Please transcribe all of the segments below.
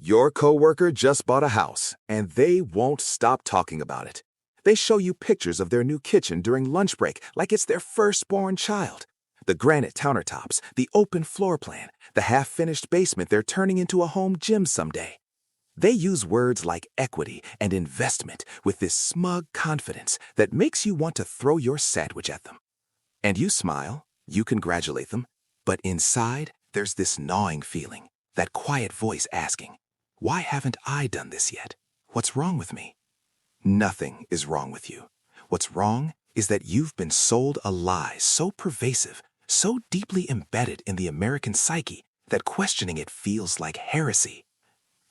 Your coworker just bought a house, and they won't stop talking about it. They show you pictures of their new kitchen during lunch break like it's their firstborn child. The granite countertops, the open floor plan, the half-finished basement they're turning into a home gym someday. They use words like equity and investment with this smug confidence that makes you want to throw your sandwich at them. And you smile, you congratulate them, but inside there's this gnawing feeling, that quiet voice asking, why haven't I done this yet? What's wrong with me? Nothing is wrong with you. What's wrong is that you've been sold a lie so pervasive, so deeply embedded in the American psyche that questioning it feels like heresy.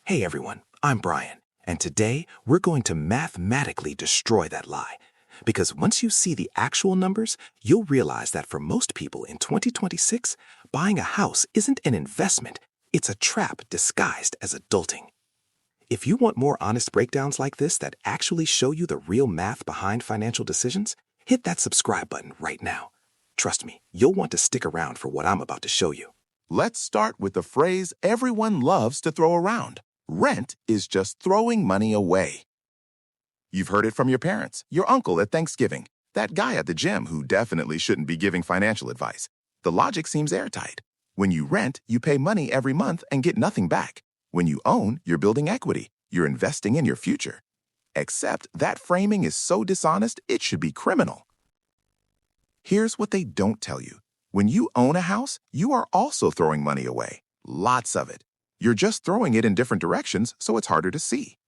Hey everyone, I'm Brian, and today we're going to mathematically destroy that lie. Because once you see the actual numbers, you'll realize that for most people in 2026, buying a house isn't an investment, it's a trap disguised as adulting. If you want more honest breakdowns like this that actually show you the real math behind financial decisions, hit that subscribe button right now. Trust me, you'll want to stick around for what I'm about to show you. Let's start with the phrase everyone loves to throw around. Rent is just throwing money away. You've heard it from your parents, your uncle at Thanksgiving, that guy at the gym who definitely shouldn't be giving financial advice. The logic seems airtight. When you rent, you pay money every month and get nothing back. When you own, you're building equity. You're investing in your future. Except that framing is so dishonest, it should be criminal. Here's what they don't tell you. When you own a house, you are also throwing money away. Lots of it. You're just throwing it in different directions, so it's harder to see.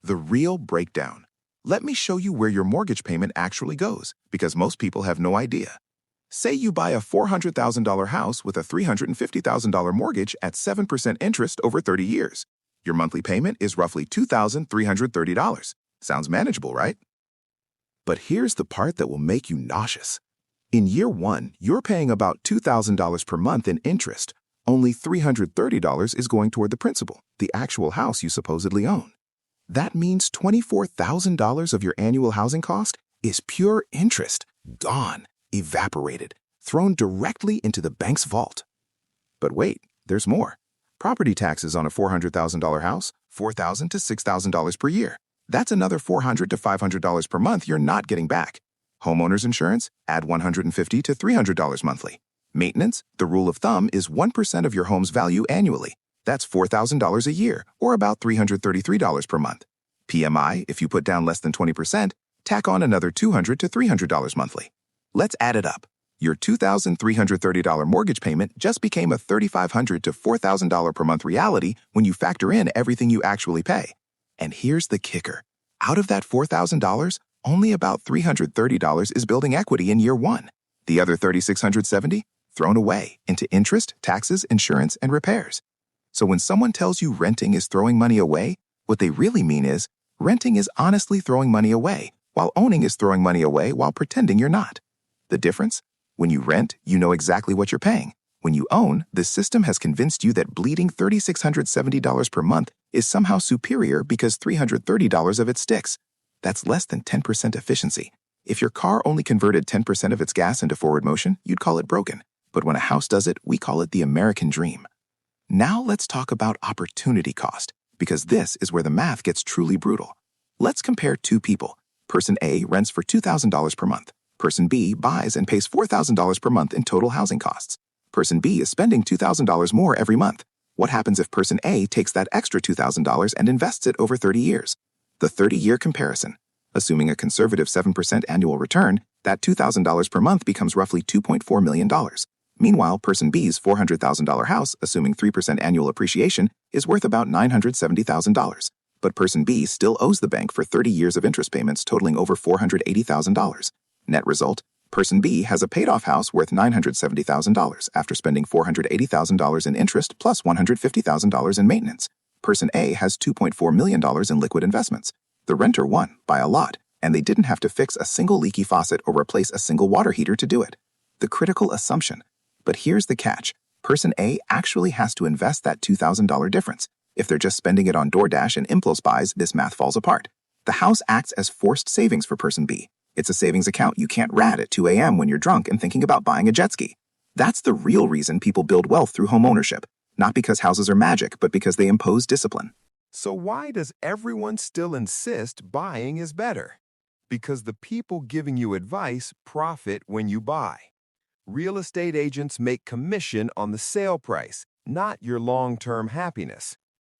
The real breakdown. Let me show you where your mortgage payment actually goes, because most people have no idea. Say you buy a $400,000 house with a $350,000 mortgage at 7% interest over 30 years. Your monthly payment is roughly $2,330. Sounds manageable, right? But here's the part that will make you nauseous. In year one, you're paying about $2,000 per month in interest. Only $330 is going toward the principal, the actual house you supposedly own. That means $24,000 of your annual housing cost is pure interest, gone, evaporated, thrown directly into the bank's vault. But wait, there's more. Property taxes on a $400,000 house, $4,000 to $6,000 per year. That's another $400 to $500 per month you're not getting back. Homeowner's insurance, add $150 to $300 monthly. Maintenance, the rule of thumb is 1% of your home's value annually. That's $4,000 a year, or about $333 per month. PMI, if you put down less than 20%, tack on another $200 to $300 monthly. Let's add it up. Your $2,330 mortgage payment just became a $3,500 to $4,000 per month reality when you factor in everything you actually pay. And here's the kicker. Out of that $4,000, only about $330 is building equity in year one. The other $3,670, thrown away into interest, taxes, insurance, and repairs. So when someone tells you renting is throwing money away, what they really mean is renting is honestly throwing money away, while owning is throwing money away while pretending you're not. The difference? When you rent, you know exactly what you're paying. When you own, the system has convinced you that bleeding $3,670 per month is somehow superior because $330 of it sticks. That's less than 10% efficiency. If your car only converted 10% of its gas into forward motion, you'd call it broken. But when a house does it, we call it the American dream. Now let's talk about opportunity cost, because this is where the math gets truly brutal. Let's compare two people. Person A rents for $2,000 per month. Person B buys and pays $4,000 per month in total housing costs. Person B is spending $2,000 more every month. What happens if Person A takes that extra $2,000 and invests it over 30 years? The 30-year comparison. Assuming a conservative 7% annual return, that $2,000 per month becomes roughly $2.4 million. Meanwhile, Person B's $400,000 house, assuming 3% annual appreciation, is worth about $970,000. But Person B still owes the bank for 30 years of interest payments totaling over $480,000. Net result, Person B has a paid-off house worth $970,000 after spending $480,000 in interest plus $150,000 in maintenance. Person A has $2.4 million in liquid investments. The renter won by a lot, and they didn't have to fix a single leaky faucet or replace a single water heater to do it. The critical assumption. But here's the catch. Person A actually has to invest that $2,000 difference. If they're just spending it on DoorDash and impulse buys, this math falls apart. The house acts as forced savings for Person B. It's a savings account you can't rat at 2 a.m. when you're drunk and thinking about buying a jet ski. That's the real reason people build wealth through home ownership. Not because houses are magic, but because they impose discipline. So why does everyone still insist buying is better? Because the people giving you advice profit when you buy. Real estate agents make commission on the sale price, not your long-term happiness.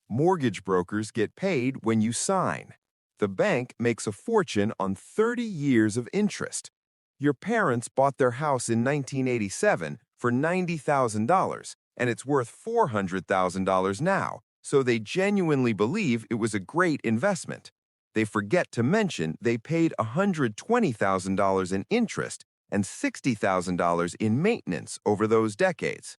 Mortgage brokers get paid when you sign. The bank makes a fortune on 30 years of interest. Your parents bought their house in 1987 for $90,000, and it's worth $400,000 now, so they genuinely believe it was a great investment. They forget to mention they paid $120,000 in interest and $60,000 in maintenance over those decades.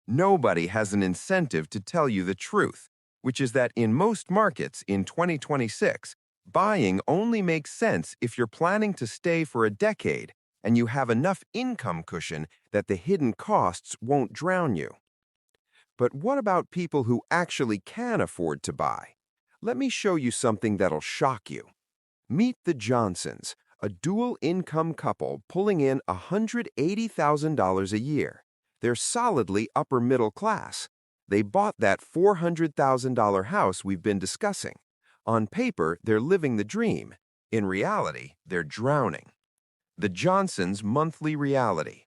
Nobody has an incentive to tell you the truth, which is that in most markets in 2026, buying only makes sense if you're planning to stay for a decade and you have enough income cushion that the hidden costs won't drown you. But what about people who actually can afford to buy? Let me show you something that'll shock you. Meet the Johnsons, a dual-income couple pulling in $180,000 a year. They're solidly upper middle class. They bought that $400,000 house we've been discussing. On paper, they're living the dream. In reality, they're drowning. The Johnsons' monthly reality.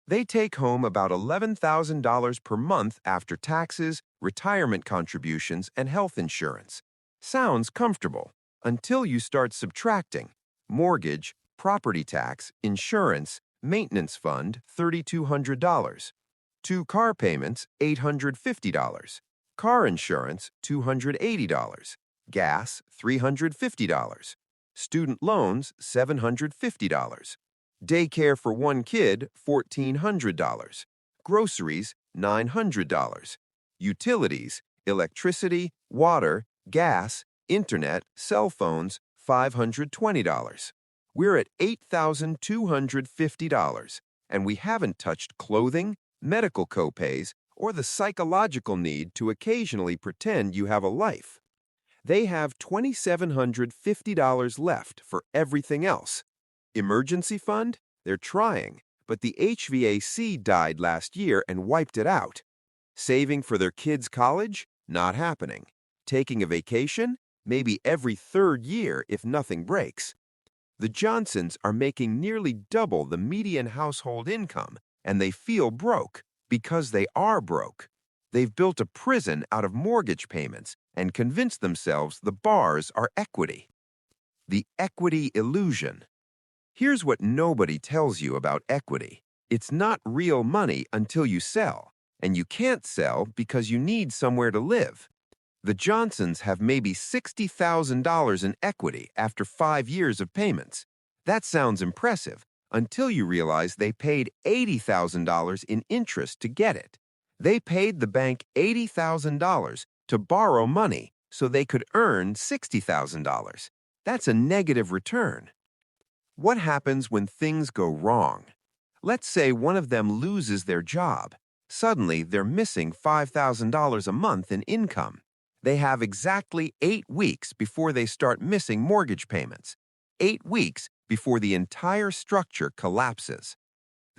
They take home about $11,000 per month after taxes, retirement contributions, and health insurance. Sounds comfortable until you start subtracting mortgage, property tax, insurance, maintenance fund, $3,200. 2 car payments, $850. Car insurance, $280. Gas, $350. Student loans, $750. Daycare for 1 kid, $1,400. Groceries, $900. Utilities, electricity, water, gas, internet, cell phones, $520. We're at $8,250, and we haven't touched clothing, medical copays, or the psychological need to occasionally pretend you have a life. They have $2,750 left for everything else. Emergency fund? They're trying, but the HVAC died last year and wiped it out. Saving for their kids' college? Not happening. Taking a vacation? Maybe every 3rd year if nothing breaks. The Johnsons are making nearly double the median household income, and they feel broke because they are broke. They've built a prison out of mortgage payments and convinced themselves the bars are equity. The equity illusion. Here's what nobody tells you about equity. It's not real money until you sell, and you can't sell because you need somewhere to live. The Johnsons have maybe $60,000 in equity after 5 years of payments. That sounds impressive until you realize they paid $80,000 in interest to get it. They paid the bank $80,000 to borrow money so they could earn $60,000. That's a negative return. What happens when things go wrong? Let's say one of them loses their job. Suddenly, they're missing $5,000 a month in income. They have exactly 8 weeks before they start missing mortgage payments. 8 weeks before the entire structure collapses.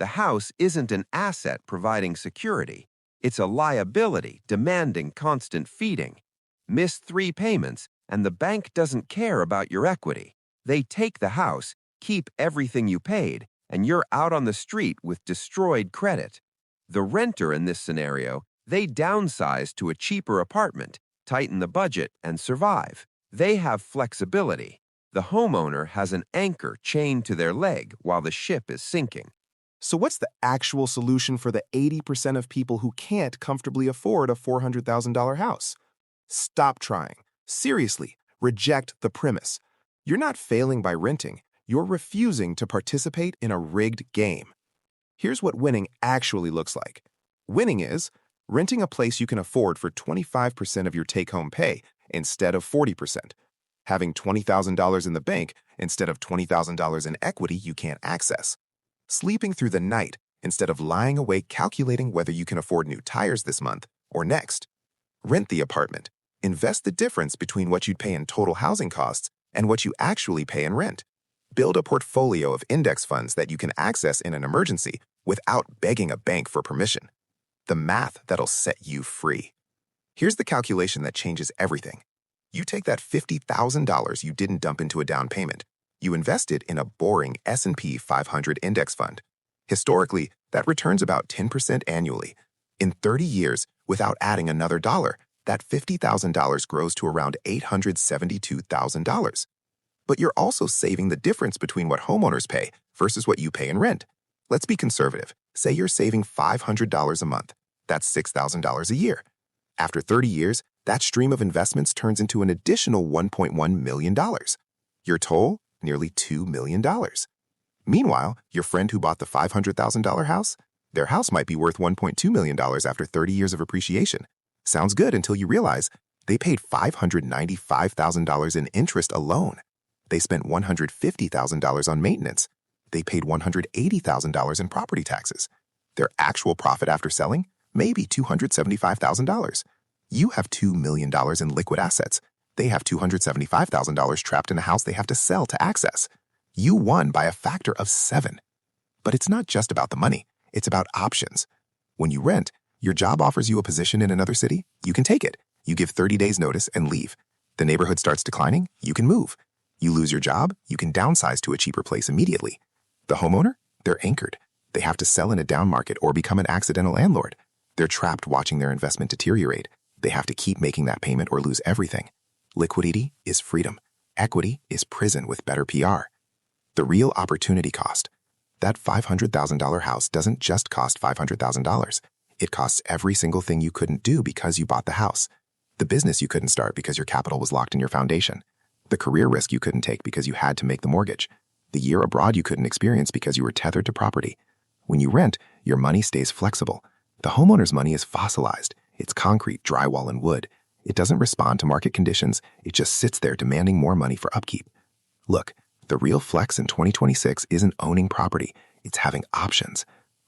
The house isn't an asset providing security. It's a liability demanding constant feeding. Miss 3 payments, and the bank doesn't care about your equity. They take the house, keep everything you paid, and you're out on the street with destroyed credit. The renter in this scenario, they downsize to a cheaper apartment, tighten the budget, and survive. They have flexibility. The homeowner has an anchor chained to their leg while the ship is sinking. So what's the actual solution for the 80% of people who can't comfortably afford a $400,000 house? Stop trying. Seriously, reject the premise. You're not failing by renting. You're refusing to participate in a rigged game. Here's what winning actually looks like. Winning is renting a place you can afford for 25% of your take-home pay instead of 40%. Having $20,000 in the bank instead of $20,000 in equity you can't access. Sleeping through the night instead of lying awake calculating whether you can afford new tires this month or next. Rent the apartment. Invest the difference between what you'd pay in total housing costs and what you actually pay in rent. Build a portfolio of index funds that you can access in an emergency without begging a bank for permission. The math that'll set you free. Here's the calculation that changes everything. You take that $50,000 you didn't dump into a down payment. You invest it in a boring S&P 500 index fund. Historically, that returns about 10% annually. In 30 years, without adding another dollar, that $50,000 grows to around $872,000. But you're also saving the difference between what homeowners pay versus what you pay in rent. Let's be conservative. Say you're saving $500 a month. That's $6,000 a year. After 30 years, that stream of investments turns into an additional $1.1 million. Your total? Nearly $2 million. Meanwhile, your friend who bought the $500,000 house? Their house might be worth $1.2 million after 30 years of appreciation. Sounds good until you realize they paid $595,000 in interest alone. They spent $150,000 on maintenance. They paid $180,000 in property taxes. Their actual profit after selling? Maybe $275,000. You have $2 million in liquid assets. They have $275,000 trapped in a house they have to sell to access. You won by a factor of 7. But it's not just about the money. It's about options. When you rent, your job offers you a position in another city. You can take it. You give 30 days notice and leave. The neighborhood starts declining. You can move. You lose your job. You can downsize to a cheaper place immediately. The homeowner? They're anchored. They have to sell in a down market or become an accidental landlord. They're trapped watching their investment deteriorate. They have to keep making that payment or lose everything. Liquidity is freedom. Equity is prison with better PR. The real opportunity cost. That $500,000 house doesn't just cost $500,000. It costs every single thing you couldn't do because you bought the house. The business you couldn't start because your capital was locked in your foundation. The career risk you couldn't take because you had to make the mortgage. The year abroad you couldn't experience because you were tethered to property. When you rent, your money stays flexible. The homeowner's money is fossilized. It's concrete, drywall, and wood. It doesn't respond to market conditions. It just sits there demanding more money for upkeep. Look, the real flex in 2026 isn't owning property. It's having options.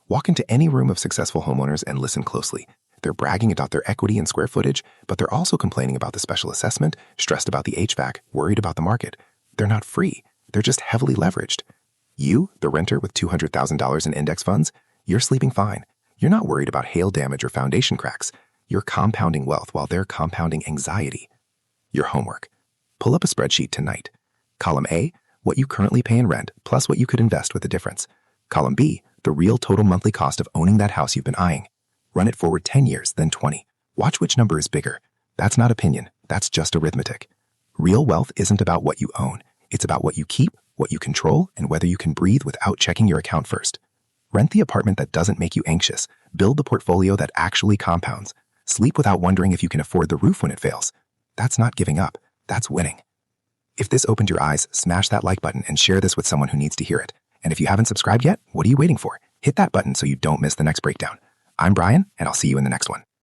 Walk into any room of successful homeowners and listen closely. They're bragging about their equity and square footage, but they're also complaining about the special assessment, stressed about the HVAC, worried about the market. They're not free. They're just heavily leveraged. You, the renter with $200,000 in index funds, you're sleeping fine. You're not worried about hail damage or foundation cracks. You're compounding wealth while they're compounding anxiety. Your homework. Pull up a spreadsheet tonight. Column A, what you currently pay in rent, plus what you could invest with the difference. Column B, the real total monthly cost of owning that house you've been eyeing. Run it forward 10 years, then 20. Watch which number is bigger. That's not opinion. That's just arithmetic. Real wealth isn't about what you own. It's about what you keep, what you control, and whether you can breathe without checking your account first. Rent the apartment that doesn't make you anxious. Build the portfolio that actually compounds. Sleep without wondering if you can afford the roof when it fails. That's not giving up. That's winning. If this opened your eyes, smash that like button and share this with someone who needs to hear it. And if you haven't subscribed yet, what are you waiting for? Hit that button so you don't miss the next breakdown. I'm Brian, and I'll see you in the next one.